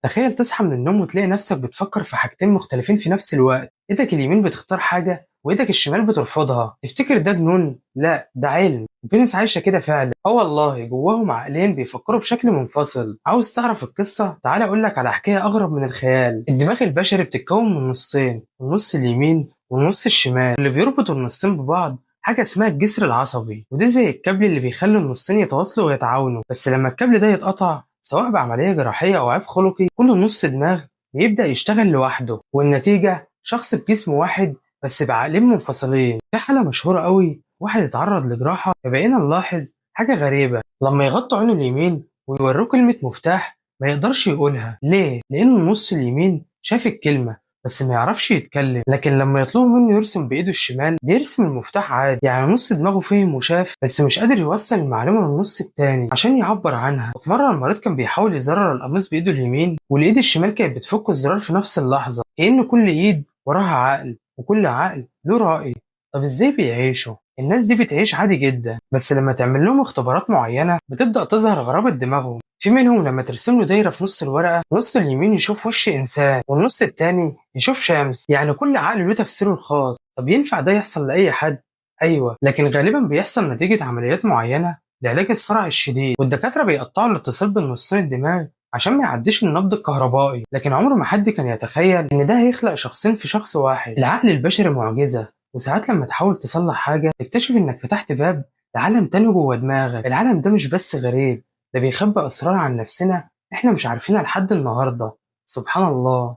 تخيل تصحى من النوم وتلاقي نفسك بتفكر في حاجتين مختلفين في نفس الوقت، ايدك اليمين بتختار حاجة وايدك الشمال بترفضها. تفتكر ده جنون؟ لا، ده علم. وفي ناس عايشة كده فعلا، والله جواهم عقلين بيفكروا بشكل منفصل. عاوز تعرف القصة؟ تعالى اقولك على حكاية اغرب من الخيال. الدماغ البشري بتتكون من نصين، النص اليمين والنص الشمال، اللي بيربطوا النصين ببعض حاجة اسمها الجسر العصبي، وده زي الكابل اللي بيخلي النصين يتواصلوا ويتعاونوا. بس لما الكابل ده يتقطع، سواء بعملية جراحية أو عيب خلقي، كل نص دماغ بيبدأ يشتغل لوحده، والنتيجة شخص بجسم واحد بس بعقلين منفصلين. في حالة مشهورة قوي، واحد اتعرض لجراحة فبقينا نلاحظ حاجة غريبة. لما يغطوا عينه اليمين ويوروه كلمة مفتاح، ما يقدرش يقولها. ليه؟ لأن النص اليمين شاف الكلمة بس ما يعرفش يتكلم. لكن لما يطلبوا منه يرسم بإيده الشمال، بيرسم المفتاح عادي. يعني نص دماغه فهم وشاف بس مش قادر يوصل المعلومة للنص التاني عشان يعبر عنها. وفي مرة المريض كان بيحاول يزرر القميص بإيده اليمين، والإيد الشمال كانت بتفك الزرار في نفس اللحظة، كأن كل إيد وراها عقل وكل عقل له رأي. طب إزاي بيعيشوا؟ الناس دي بتعيش عادي جدا، بس لما تعمل لهم اختبارات معينة بتبدأ تظهر غرابة دماغهم. في منهم لما ترسم له دايرة في نص الورقة، نص اليمين يشوف وش إنسان والنص التاني يشوف شمس. يعني كل عقل له تفسيره الخاص. طب ينفع ده يحصل لأي حد؟ أيوة، لكن غالبا بيحصل نتيجة عمليات معينة لعلاج الصرع الشديد، والدكاترة بيقطعوا الاتصال بين نصين الدماغ عشان ما يعديش من النبض الكهربائي. لكن عمر ما حد كان يتخيل إن ده هيخلق شخصين في شخص واحد. العقل البشري معجزة، وساعات لما تحاول تصلح حاجة تكتشف إنك فتحت باب لعالم تاني جوه دماغك. العالم ده مش بس غريب، ده بيخبي أسرار عن نفسنا إحنا مش عارفينها لحد النهاردة. سبحان الله.